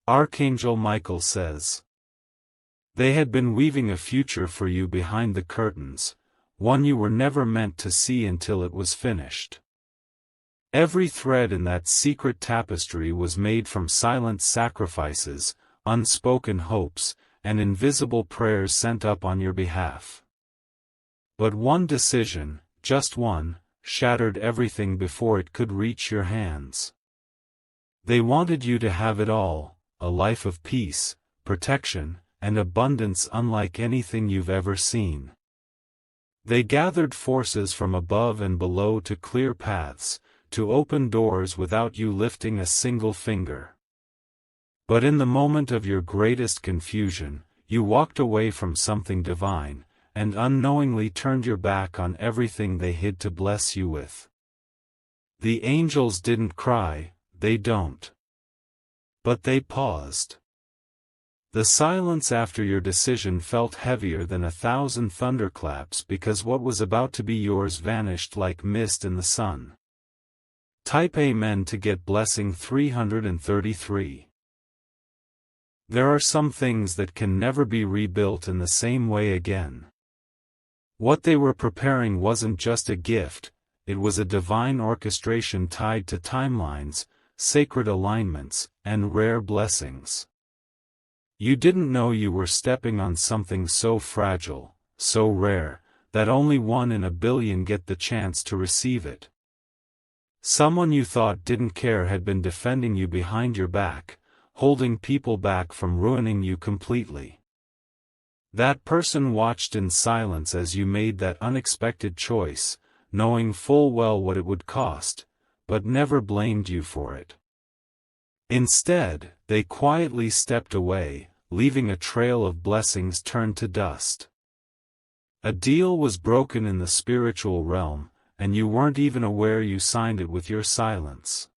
Archangel Michael says. They had been weaving a future for you behind the curtains, one you were never meant to see until it was finished. Every thread in that secret tapestry was made from silent sacrifices, unspoken hopes, and invisible prayers sent up on your behalf. But one decision, just one, shattered everything before it could reach your hands. They wanted you to have it all, a life of peace, protection, and abundance unlike anything you've ever seen. They gathered forces from above and below to clear paths, to open doors without you lifting a single finger. But in the moment of your greatest confusion, you walked away from something divine, and unknowingly turned your back on everything they hid to bless you with. The angels didn't cry, they don't. But they paused. The silence after your decision felt heavier than 1,000 thunderclaps because what was about to be yours vanished like mist in the sun. Type Amen to get blessing 333. There are some things that can never be rebuilt in the same way again. What they were preparing wasn't just a gift, it was a divine orchestration tied to timelines, sacred alignments, and rare blessings. You didn't know you were stepping on something so fragile, so rare, that only 1 in a billion get the chance to receive it. Someone you thought didn't care had been defending you behind your back, holding people back from ruining you completely. That person watched in silence as you made that unexpected choice, knowing full well what it would cost, but never blamed you for it. Instead, they quietly stepped away, leaving a trail of blessings turned to dust. A deal was broken in the spiritual realm, and you weren't even aware you signed it with your silence.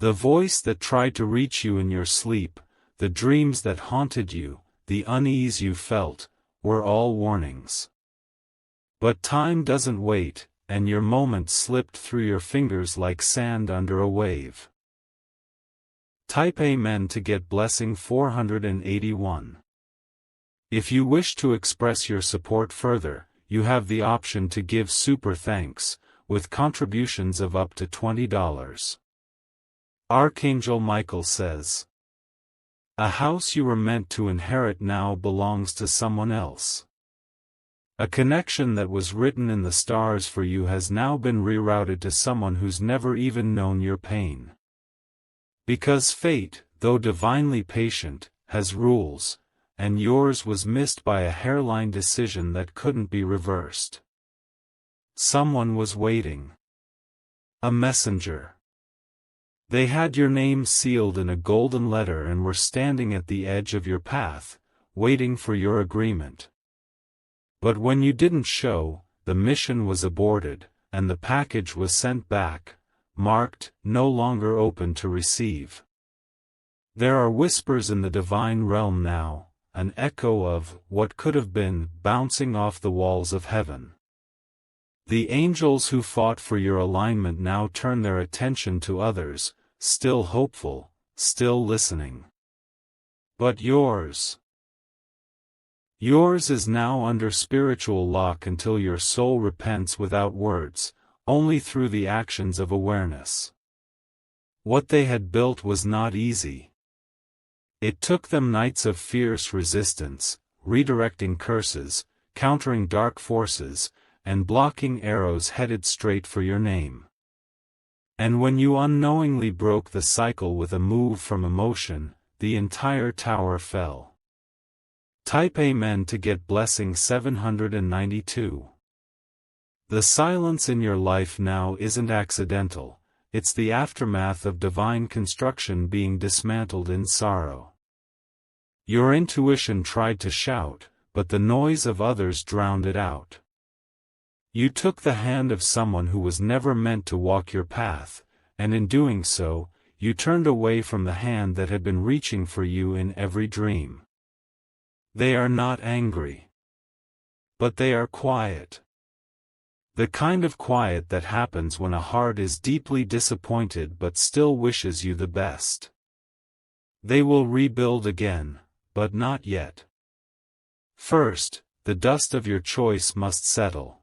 The voice that tried to reach you in your sleep, the dreams that haunted you, the unease you felt, were all warnings. But time doesn't wait, and your moment slipped through your fingers like sand under a wave. Type Amen to get blessing 481. If you wish to express your support further, you have the option to give super thanks, with contributions of up to $20. Archangel Michael says. A house you were meant to inherit now belongs to someone else. A connection that was written in the stars for you has now been rerouted to someone who's never even known your pain. Because fate, though divinely patient, has rules, and yours was missed by a hairline decision that couldn't be reversed. Someone was waiting. A messenger. They had your name sealed in a golden letter and were standing at the edge of your path, waiting for your agreement. But when you didn't show, the mission was aborted, and the package was sent back, marked, no longer open to receive. There are whispers in the divine realm now, an echo of what could have been bouncing off the walls of heaven. The angels who fought for your alignment now turn their attention to others, still hopeful, still listening. But yours is now under spiritual lock until your soul repents without words, only through the actions of awareness. What they had built was not easy. It took them nights of fierce resistance, redirecting curses, countering dark forces, and blocking arrows headed straight for your name. And when you unknowingly broke the cycle with a move from emotion, the entire tower fell. Type Amen to get blessing 792. The silence in your life now isn't accidental, it's the aftermath of divine construction being dismantled in sorrow. Your intuition tried to shout, but the noise of others drowned it out. You took the hand of someone who was never meant to walk your path, and in doing so, you turned away from the hand that had been reaching for you in every dream. They are not angry. But they are quiet. The kind of quiet that happens when a heart is deeply disappointed but still wishes you the best. They will rebuild again, but not yet. First, the dust of your choice must settle.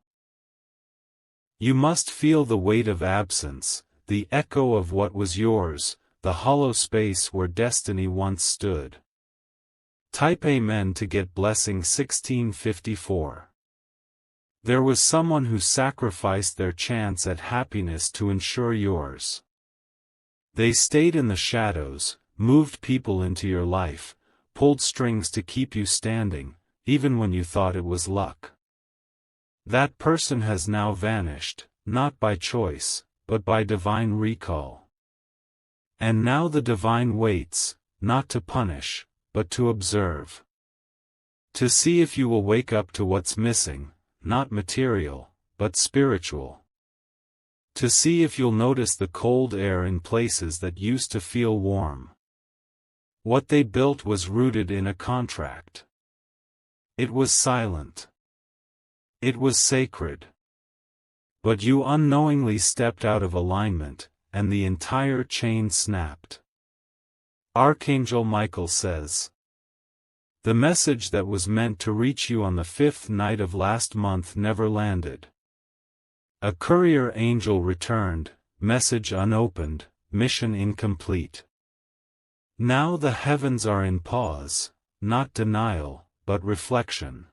You must feel the weight of absence, the echo of what was yours, the hollow space where destiny once stood. Type Amen to get blessing 1654. There was someone who sacrificed their chance at happiness to ensure yours. They stayed in the shadows, moved people into your life, pulled strings to keep you standing, even when you thought it was luck. That person has now vanished, not by choice, but by divine recall. And now the divine waits, not to punish, but to observe. To see if you will wake up to what's missing, not material, but spiritual. To see if you'll notice the cold air in places that used to feel warm. What they built was rooted in a contract. It was silent. It was sacred. But you unknowingly stepped out of alignment, and the entire chain snapped. Archangel Michael says, the message that was meant to reach you on the 5th night of last month never landed. A courier angel returned, message unopened, mission incomplete. Now the heavens are in pause, not denial, but reflection.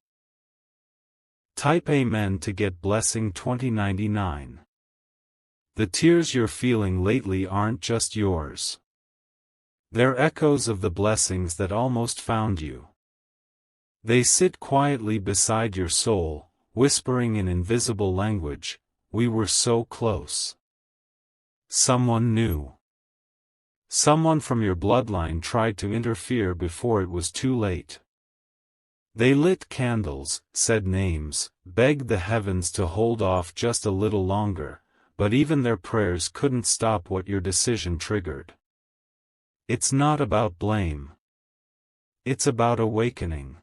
Type Amen to get blessing 2099. The tears you're feeling lately aren't just yours. They're echoes of the blessings that almost found you. They sit quietly beside your soul, whispering in invisible language, we were so close. Someone knew. Someone from your bloodline tried to interfere before it was too late. They lit candles, said names, begged the heavens to hold off just a little longer, but even their prayers couldn't stop what your decision triggered. It's not about blame. It's about awakening.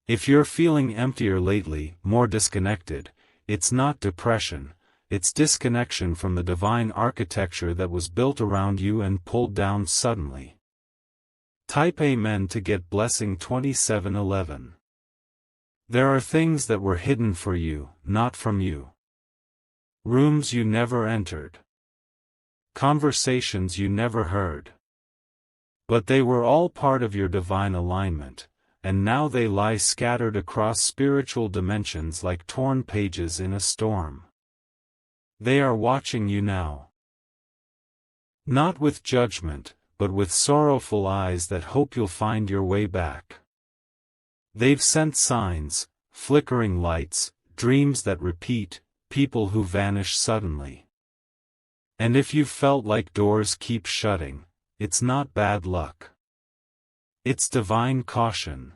If you're feeling emptier lately, more disconnected, it's not depression, it's disconnection from the divine architecture that was built around you and pulled down suddenly. Type Amen to get blessing 2711. There are things that were hidden for you, not from you. Rooms you never entered. Conversations you never heard. But they were all part of your divine alignment, and now they lie scattered across spiritual dimensions like torn pages in a storm. They are watching you now. Not with judgment, but with sorrowful eyes that hope you'll find your way back. They've sent signs, flickering lights, dreams that repeat, people who vanish suddenly. And if you've felt like doors keep shutting, it's not bad luck. It's divine caution.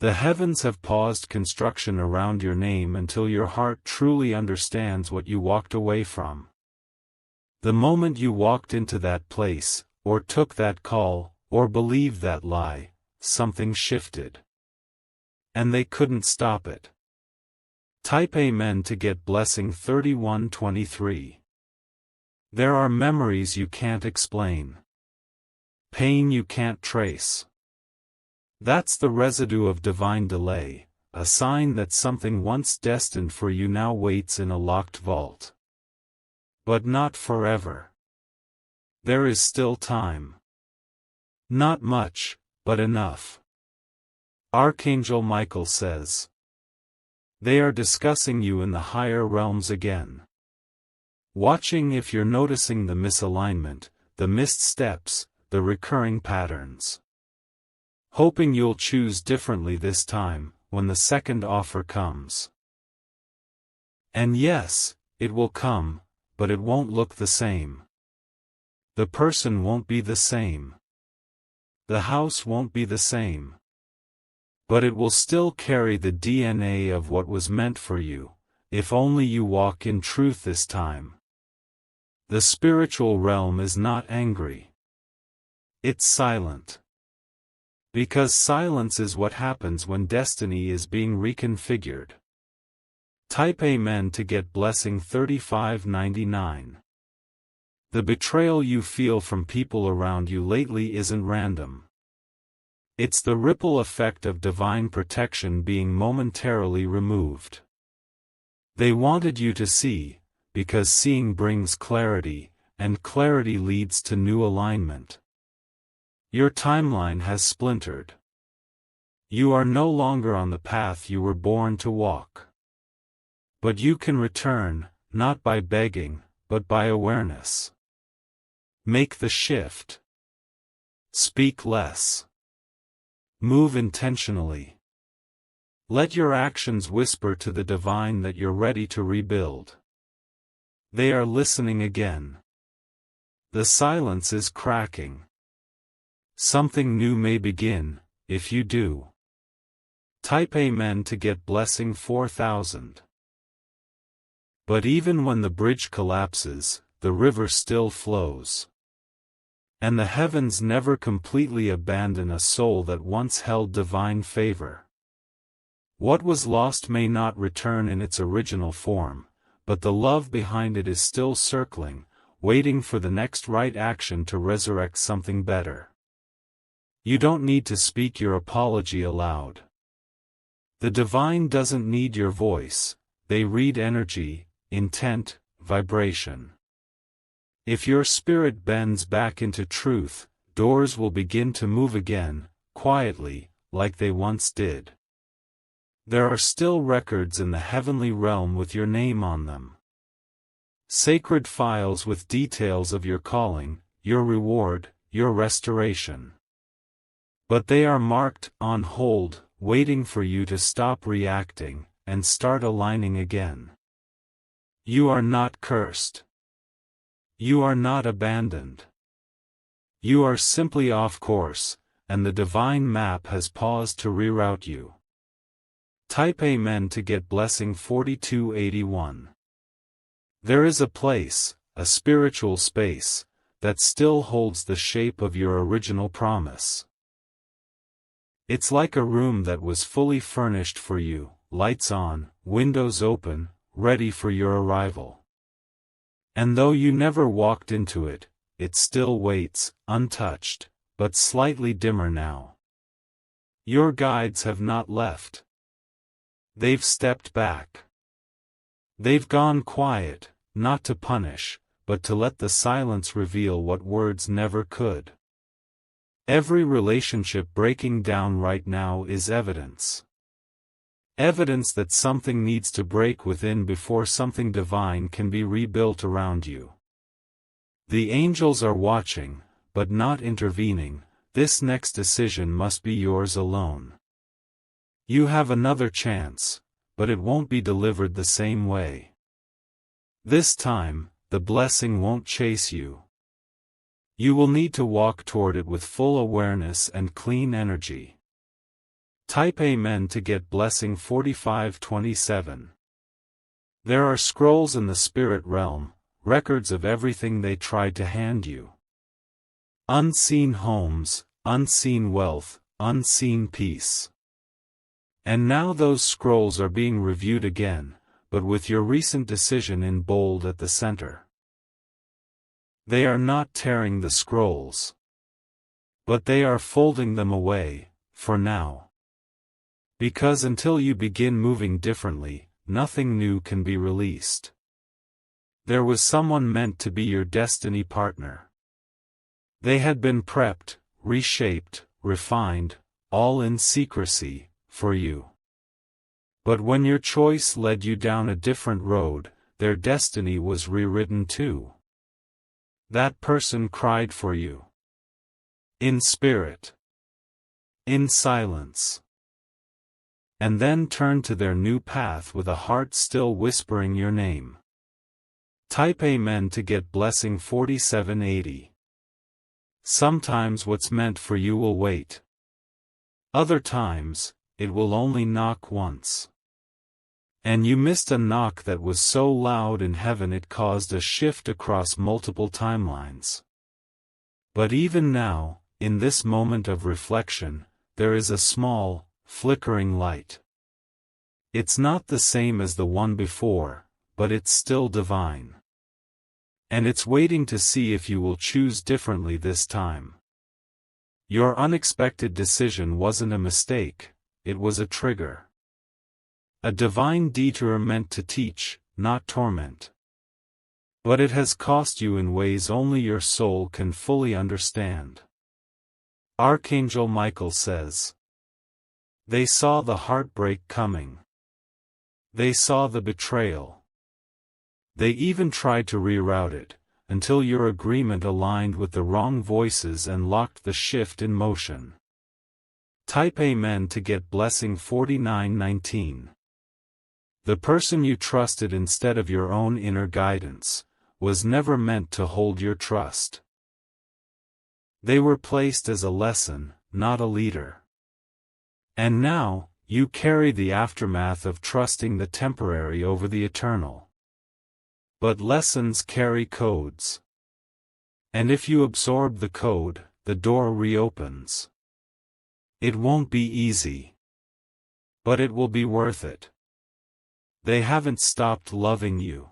The heavens have paused construction around your name until your heart truly understands what you walked away from. The moment you walked into that place, or took that call, or believed that lie, something shifted. And they couldn't stop it. Type Amen to get blessing 3123. There are memories you can't explain. Pain you can't trace. That's the residue of divine delay, a sign that something once destined for you now waits in a locked vault. But not forever. There is still time. Not much, but enough. Archangel Michael says. They are discussing you in the higher realms again. Watching if you're noticing the misalignment, the missed steps, the recurring patterns. Hoping you'll choose differently this time, when the second offer comes. And yes, it will come, but it won't look the same. The person won't be the same. The house won't be the same. But it will still carry the DNA of what was meant for you, if only you walk in truth this time. The spiritual realm is not angry. It's silent. Because silence is what happens when destiny is being reconfigured. Type Amen to get blessing 3599. The betrayal you feel from people around you lately isn't random. It's the ripple effect of divine protection being momentarily removed. They wanted you to see, because seeing brings clarity, and clarity leads to new alignment. Your timeline has splintered. You are no longer on the path you were born to walk. But you can return, not by begging, but by awareness. Make the shift. Speak less. Move intentionally. Let your actions whisper to the divine that you're ready to rebuild. They are listening again. The silence is cracking. Something new may begin, if you do. Type Amen to get blessing 4000. But even when the bridge collapses, the river still flows. And the heavens never completely abandon a soul that once held divine favor. What was lost may not return in its original form, but the love behind it is still circling, waiting for the next right action to resurrect something better. You don't need to speak your apology aloud. The divine doesn't need your voice, they read energy, intent, vibration. If your spirit bends back into truth, doors will begin to move again, quietly, like they once did. There are still records in the heavenly realm with your name on them. Sacred files with details of your calling, your reward, your restoration. But they are marked, on hold, waiting for you to stop reacting, and start aligning again. You are not cursed. You are not abandoned. You are simply off course, and the divine map has paused to reroute you. Type Amen to get blessing 4281. There is a place, a spiritual space, that still holds the shape of your original promise. It's like a room that was fully furnished for you, lights on, windows open, ready for your arrival. And though you never walked into it, it still waits, untouched, but slightly dimmer now. Your guides have not left. They've stepped back. They've gone quiet, not to punish, but to let the silence reveal what words never could. Every relationship breaking down right now is evidence. Evidence that something needs to break within before something divine can be rebuilt around you. The angels are watching, but not intervening. This next decision must be yours alone. You have another chance, but it won't be delivered the same way. This time, the blessing won't chase you. You will need to walk toward it with full awareness and clean energy. Type Amen to get blessing 4527. There are scrolls in the spirit realm, records of everything they tried to hand you. Unseen homes, unseen wealth, unseen peace. And now those scrolls are being reviewed again, but with your recent decision in bold at the center. They are not tearing the scrolls, but they are folding them away, for now. Because until you begin moving differently, nothing new can be released. There was someone meant to be your destiny partner. They had been prepped, reshaped, refined, all in secrecy, for you. But when your choice led you down a different road, their destiny was rewritten too. That person cried for you. In spirit. In silence. And then turned to their new path with a heart still whispering your name. Type Amen to get blessing 4780. Sometimes what's meant for you will wait. Other times, it will only knock once. And you missed a knock that was so loud in heaven it caused a shift across multiple timelines. But even now, in this moment of reflection, there is a small, flickering light. It's not the same as the one before, but it's still divine. And it's waiting to see if you will choose differently this time. Your unexpected decision wasn't a mistake, it was a trigger. A divine detour meant to teach, not torment. But it has cost you in ways only your soul can fully understand. Archangel Michael says, they saw the heartbreak coming. They saw the betrayal. They even tried to reroute it, until your agreement aligned with the wrong voices and locked the shift in motion. Type Amen to get blessing 4919. The person you trusted instead of your own inner guidance was never meant to hold your trust. They were placed as a lesson, not a leader. And now, you carry the aftermath of trusting the temporary over the eternal. But lessons carry codes. And if you absorb the code, the door reopens. It won't be easy. But it will be worth it. They haven't stopped loving you.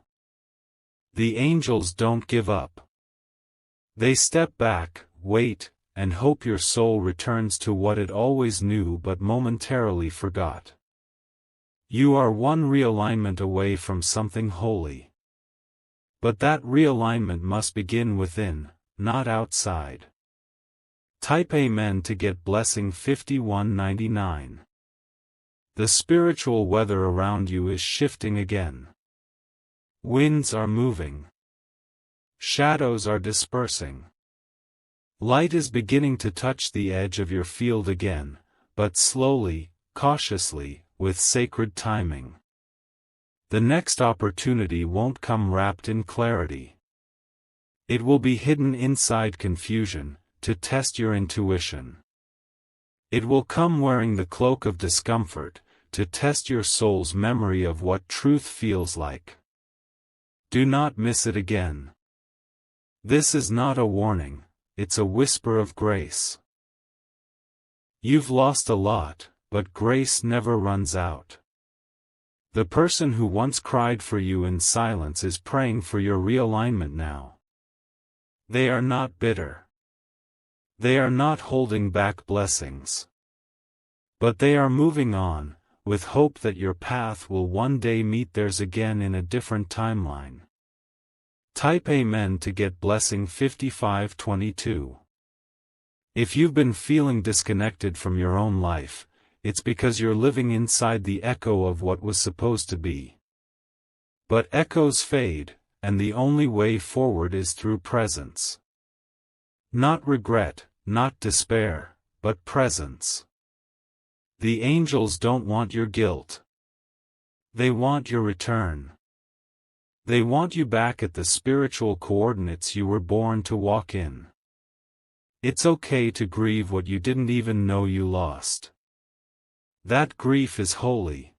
The angels don't give up. They step back, wait, and hope your soul returns to what it always knew but momentarily forgot. You are one realignment away from something holy. But that realignment must begin within, not outside. Type Amen to get blessing 5199. The spiritual weather around you is shifting again. Winds are moving. Shadows are dispersing. Light is beginning to touch the edge of your field again, but slowly, cautiously, with sacred timing. The next opportunity won't come wrapped in clarity. It will be hidden inside confusion, to test your intuition. It will come wearing the cloak of discomfort, to test your soul's memory of what truth feels like. Do not miss it again. This is not a warning, it's a whisper of grace. You've lost a lot, but grace never runs out. The person who once cried for you in silence is praying for your realignment now. They are not bitter. They are not holding back blessings. But they are moving on, with hope that your path will one day meet theirs again in a different timeline. Type Amen to get blessing 5522. If you've been feeling disconnected from your own life, it's because you're living inside the echo of what was supposed to be. But echoes fade, and the only way forward is through presence. Not regret, not despair, but presence. The angels don't want your guilt. They want your return. They want you back at the spiritual coordinates you were born to walk in. It's okay to grieve what you didn't even know you lost. That grief is holy.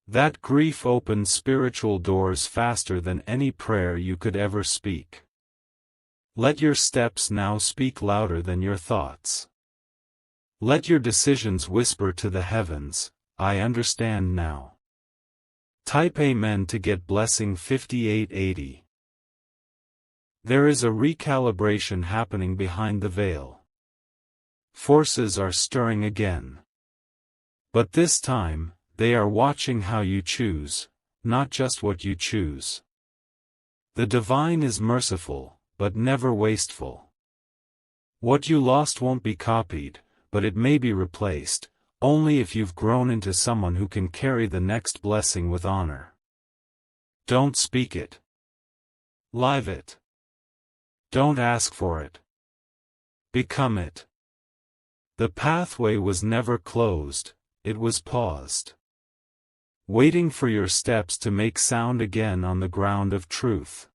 That grief opens spiritual doors faster than any prayer you could ever speak. Let your steps now speak louder than your thoughts. Let your decisions whisper to the heavens, I understand now. Type Amen to get blessing 5880. There is a recalibration happening behind the veil. Forces are stirring again. But this time, they are watching how you choose, not just what you choose. The divine is merciful, but never wasteful. What you lost won't be copied, but it may be replaced, only if you've grown into someone who can carry the next blessing with honor. Don't speak it. Live it. Don't ask for it. Become it. The pathway was never closed. It was paused. Waiting for your steps to make sound again on the ground of truth.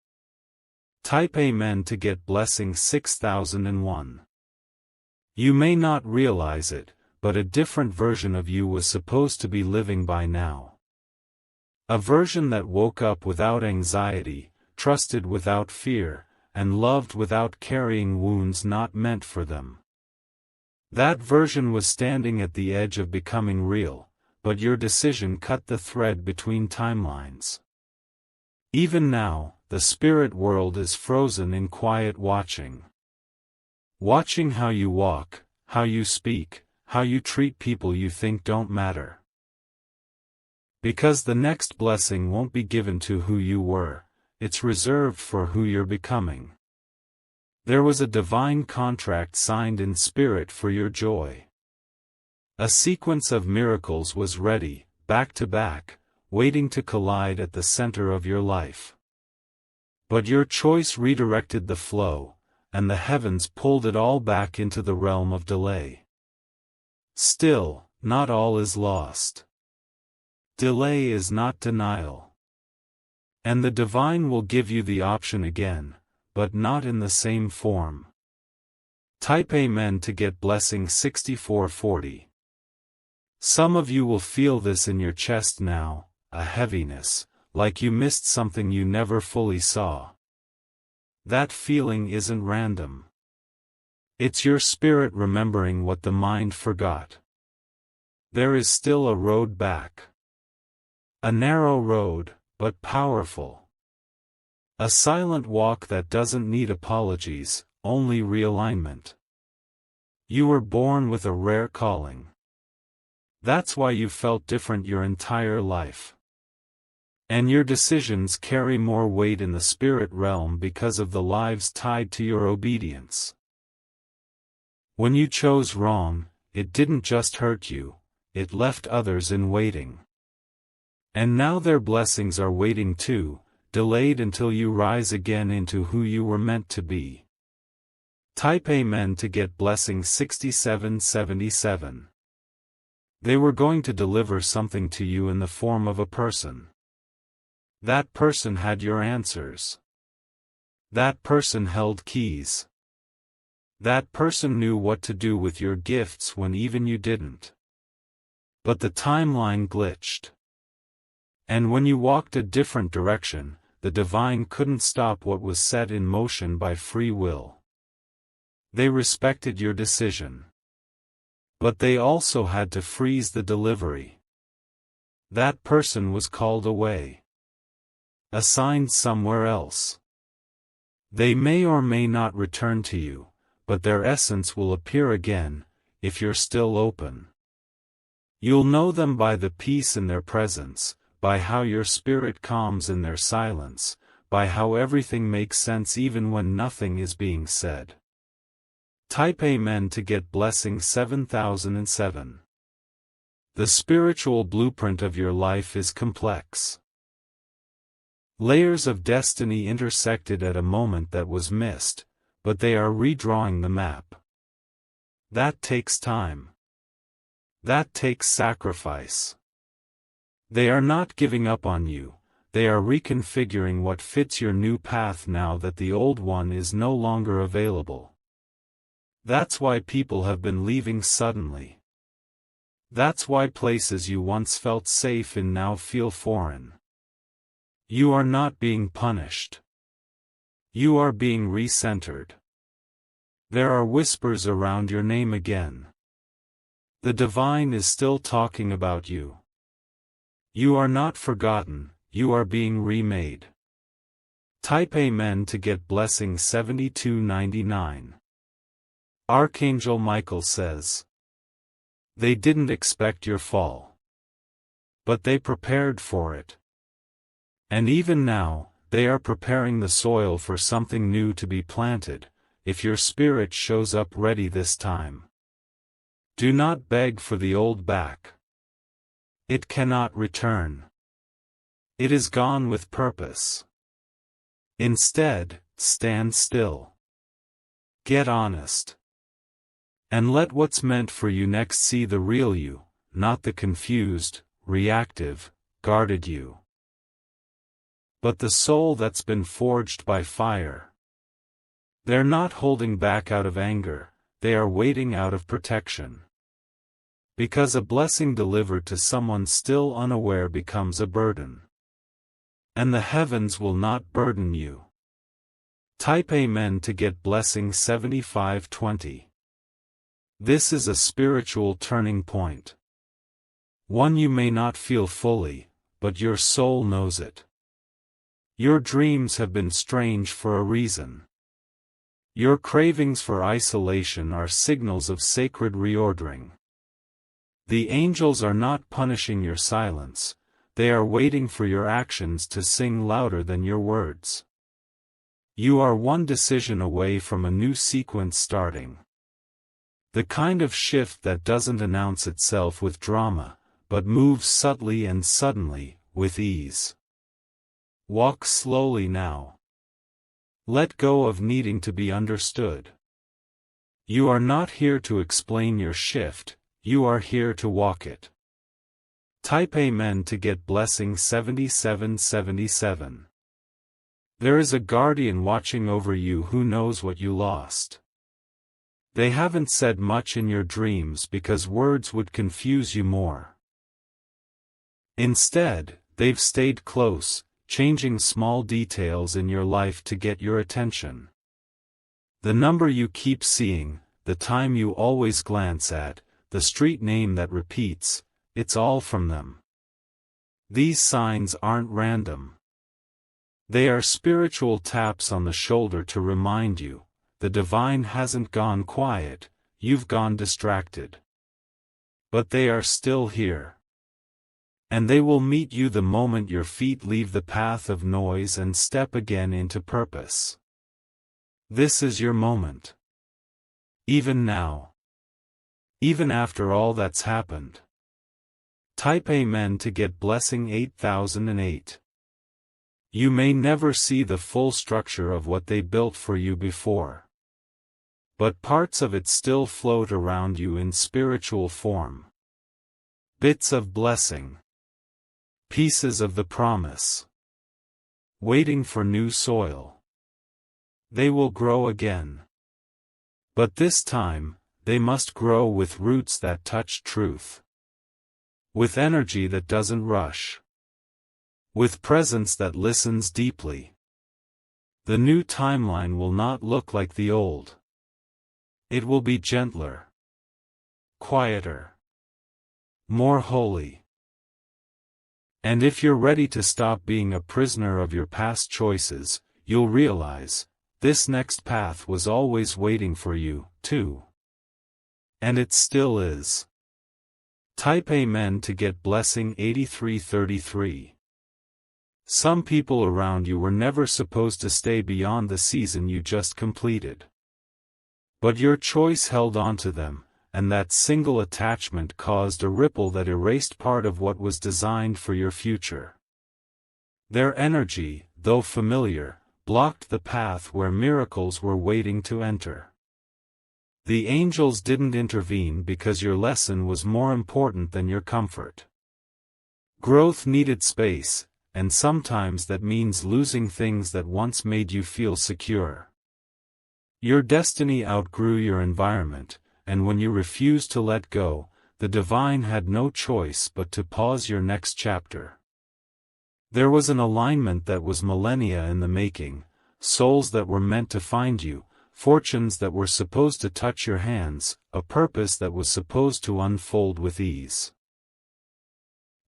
Type Amen to get blessing 6001. You may not realize it, but a different version of you was supposed to be living by now. A version that woke up without anxiety, trusted without fear, and loved without carrying wounds not meant for them. That version was standing at the edge of becoming real, but your decision cut the thread between timelines. Even now, the spirit world is frozen in quiet watching. Watching how you walk, how you speak, how you treat people you think don't matter. Because the next blessing won't be given to who you were, it's reserved for who you're becoming. There was a divine contract signed in spirit for your joy. A sequence of miracles was ready, back to back, waiting to collide at the center of your life. But your choice redirected the flow, and the heavens pulled it all back into the realm of delay. Still, not all is lost. Delay is not denial. And the divine will give you the option again, but not in the same form. Type Amen to get blessing 6440. Some of you will feel this in your chest now, a heaviness, like you missed something you never fully saw. That feeling isn't random. It's your spirit remembering what the mind forgot. There is still a road back. A narrow road, but powerful. A silent walk that doesn't need apologies, only realignment. You were born with a rare calling. That's why you felt different your entire life. And your decisions carry more weight in the spirit realm because of the lives tied to your obedience. When you chose wrong, it didn't just hurt you, it left others in waiting. And now their blessings are waiting too, delayed until you rise again into who you were meant to be. Type Amen to get blessing 6777. They were going to deliver something to you in the form of a person. That person had your answers. That person held keys. That person knew what to do with your gifts when even you didn't. But the timeline glitched. And when you walked a different direction, the divine couldn't stop what was set in motion by free will. They respected your decision. But they also had to freeze the delivery. That person was called away. Assigned somewhere else. They may or may not return to you, but their essence will appear again, if you're still open. You'll know them by the peace in their presence, by how your spirit calms in their silence, by how everything makes sense even when nothing is being said. Type Amen to get blessing 7007. The spiritual blueprint of your life is complex. Layers of destiny intersected at a moment that was missed, but they are redrawing the map. That takes time. That takes sacrifice. They are not giving up on you, they are reconfiguring what fits your new path now that the old one is no longer available. That's why people have been leaving suddenly. That's why places you once felt safe in now feel foreign. You are not being punished. You are being recentered. There are whispers around your name again. The divine is still talking about you. You are not forgotten, you are being remade. Type Amen to get blessing 7299. Archangel Michael says, they didn't expect your fall. But they prepared for it. And even now, they are preparing the soil for something new to be planted, if your spirit shows up ready this time. Do not beg for the old back. It cannot return. It is gone with purpose. Instead, stand still. Get honest. And let what's meant for you next see the real you, not the confused, reactive, guarded you. But the soul that's been forged by fire. They're not holding back out of anger, they are waiting out of protection. Because a blessing delivered to someone still unaware becomes a burden. And the heavens will not burden you. Type Amen to get blessing 7520. This is a spiritual turning point. One you may not feel fully, but your soul knows it. Your dreams have been strange for a reason. Your cravings for isolation are signals of sacred reordering. The angels are not punishing your silence, they are waiting for your actions to sing louder than your words. You are one decision away from a new sequence starting. The kind of shift that doesn't announce itself with drama, but moves subtly and suddenly, with ease. Walk slowly now. Let go of needing to be understood. You are not here to explain your shift, you are here to walk it. Type Amen to get blessing 7777. There is a guardian watching over you who knows what you lost. They haven't said much in your dreams because words would confuse you more. Instead, they've stayed close, changing small details in your life to get your attention. The number you keep seeing, the time you always glance at, the street name that repeats, it's all from them. These signs aren't random. They are spiritual taps on the shoulder to remind you, the divine hasn't gone quiet, you've gone distracted. But they are still here. And they will meet you the moment your feet leave the path of noise and step again into purpose. This is your moment. Even now. Even after all that's happened. Type Amen to get blessing 8008. You may never see the full structure of what they built for you before. But parts of it still float around you in spiritual form. Bits of blessing. Pieces of the promise. Waiting for new soil. They will grow again. But this time, they must grow with roots that touch truth. With energy that doesn't rush. With presence that listens deeply. The new timeline will not look like the old. It will be gentler. Quieter. More holy. And if you're ready to stop being a prisoner of your past choices, you'll realize, this next path was always waiting for you, too. And it still is. Type Amen to get blessing 8333. Some people around you were never supposed to stay beyond the season you just completed. But your choice held on to them, and that single attachment caused a ripple that erased part of what was designed for your future. Their energy, though familiar, blocked the path where miracles were waiting to enter. The angels didn't intervene because your lesson was more important than your comfort. Growth needed space, and sometimes that means losing things that once made you feel secure. Your destiny outgrew your environment, and when you refused to let go, the divine had no choice but to pause your next chapter. There was an alignment that was millennia in the making, souls that were meant to find you, fortunes that were supposed to touch your hands, a purpose that was supposed to unfold with ease.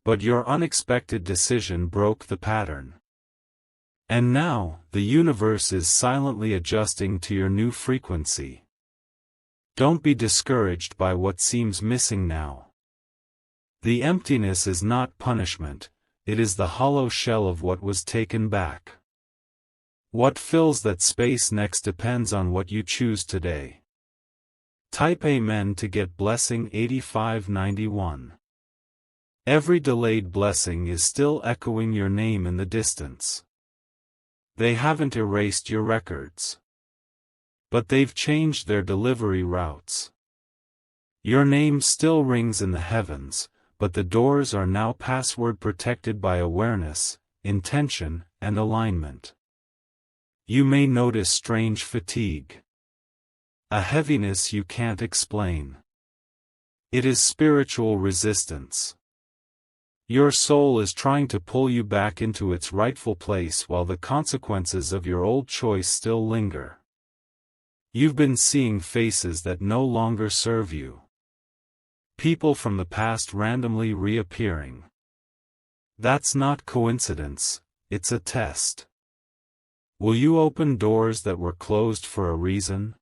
But your unexpected decision broke the pattern. And now, the universe is silently adjusting to your new frequency. Don't be discouraged by what seems missing now. The emptiness is not punishment, it is the hollow shell of what was taken back. What fills that space next depends on what you choose today. Type Amen to get blessing 8591. Every delayed blessing is still echoing your name in the distance. They haven't erased your records. But they've changed their delivery routes. Your name still rings in the heavens, but the doors are now password protected by awareness, intention, and alignment. You may notice strange fatigue. A heaviness you can't explain. It is spiritual resistance. Your soul is trying to pull you back into its rightful place while the consequences of your old choice still linger. You've been seeing faces that no longer serve you. People from the past randomly reappearing. That's not coincidence, it's a test. Will you open doors that were closed for a reason?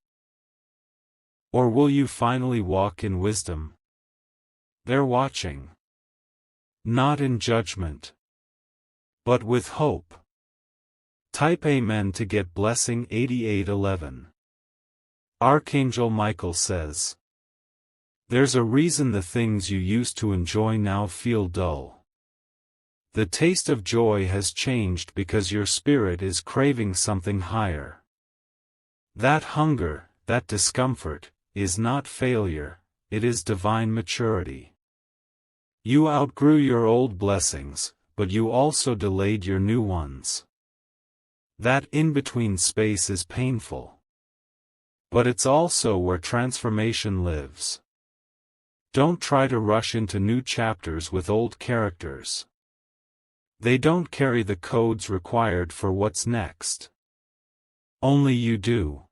Or will you finally walk in wisdom? They're watching. Not in judgment, but with hope. Type Amen to get blessing 8811. Archangel Michael says, there's a reason the things you used to enjoy now feel dull. The taste of joy has changed because your spirit is craving something higher. That hunger, that discomfort, is not failure, it is divine maturity. You outgrew your old blessings, but you also delayed your new ones. That in-between space is painful. But it's also where transformation lives. Don't try to rush into new chapters with old characters. They don't carry the codes required for what's next. Only you do.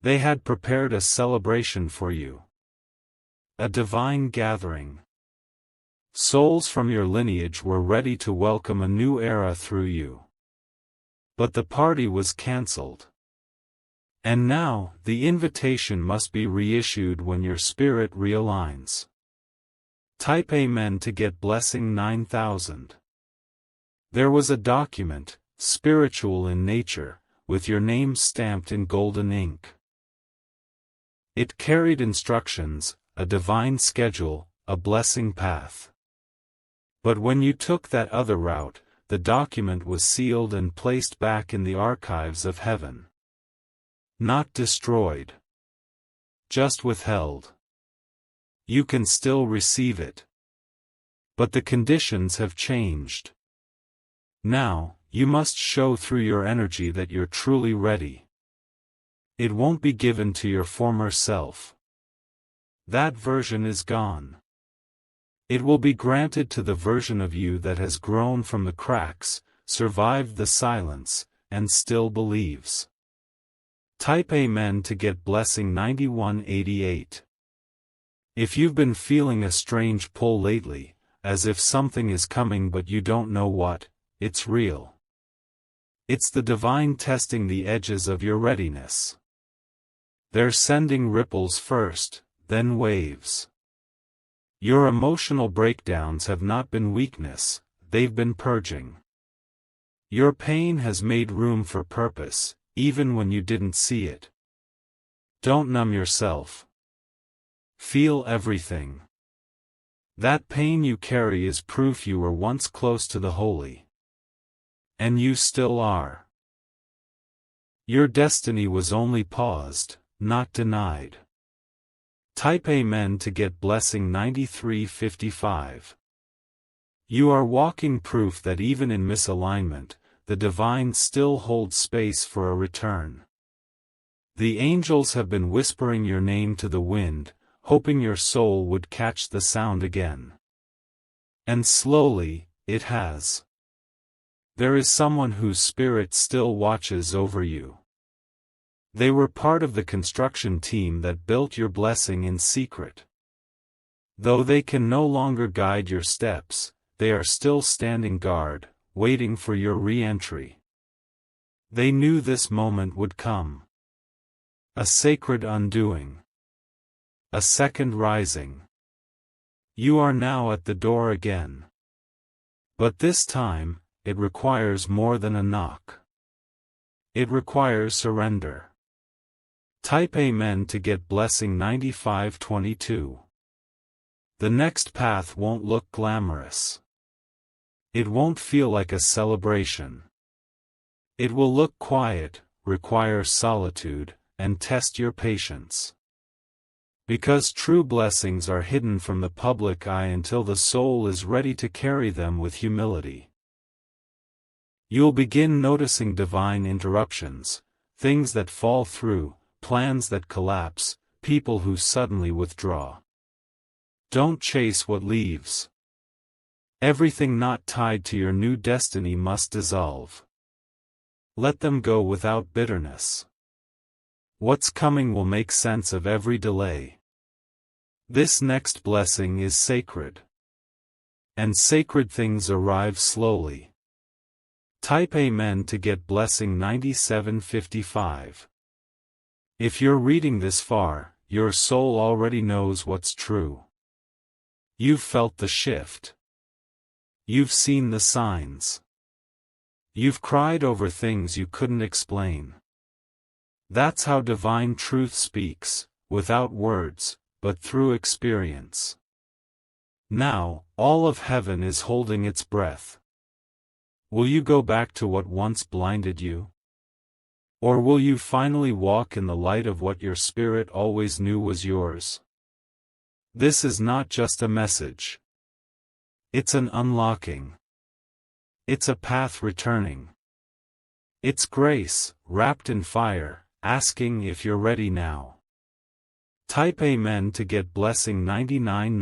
They had prepared a celebration for you. A divine gathering. Souls from your lineage were ready to welcome a new era through you. But the party was cancelled. And now, the invitation must be reissued when your spirit realigns. Type Amen to get blessing 9000. There was a document, spiritual in nature, with your name stamped in golden ink. It carried instructions, a divine schedule, a blessing path. But when you took that other route, the document was sealed and placed back in the archives of heaven. Not destroyed. Just withheld. You can still receive it. But the conditions have changed. Now, you must show through your energy that you're truly ready. It won't be given to your former self. That version is gone. It will be granted to the version of you that has grown from the cracks, survived the silence, and still believes. Type Amen to get blessing 9188. If you've been feeling a strange pull lately, as if something is coming but you don't know what, it's real. It's the divine testing the edges of your readiness. They're sending ripples first, then waves. Your emotional breakdowns have not been weakness, they've been purging. Your pain has made room for purpose, even when you didn't see it. Don't numb yourself. Feel everything. That pain you carry is proof you were once close to the holy. And you still are. Your destiny was only paused, not denied. Type Amen to get blessing 9355. You are walking proof that even in misalignment, the divine still holds space for a return. The angels have been whispering your name to the wind, hoping your soul would catch the sound again. And slowly, it has. There is someone whose spirit still watches over you. They were part of the construction team that built your blessing in secret. Though they can no longer guide your steps, they are still standing guard, waiting for your re-entry. They knew this moment would come. A sacred undoing. A second rising. You are now at the door again. But this time, it requires more than a knock. It requires surrender. Type Amen to get blessing 9522. The next path won't look glamorous. It won't feel like a celebration. It will look quiet, require solitude, and test your patience. Because true blessings are hidden from the public eye until the soul is ready to carry them with humility. You'll begin noticing divine interruptions, things that fall through, plans that collapse, people who suddenly withdraw. Don't chase what leaves. Everything not tied to your new destiny must dissolve. Let them go without bitterness. What's coming will make sense of every delay. This next blessing is sacred. And sacred things arrive slowly. Type Amen to get blessing 9755. If you're reading this far, your soul already knows what's true. You've felt the shift. You've seen the signs. You've cried over things you couldn't explain. That's how divine truth speaks, without words, but through experience. Now, all of heaven is holding its breath. Will you go back to what once blinded you? Or will you finally walk in the light of what your spirit always knew was yours? This is not just a message. It's an unlocking. It's a path returning. It's grace, wrapped in fire, asking if you're ready now. Type Amen to get blessing 99.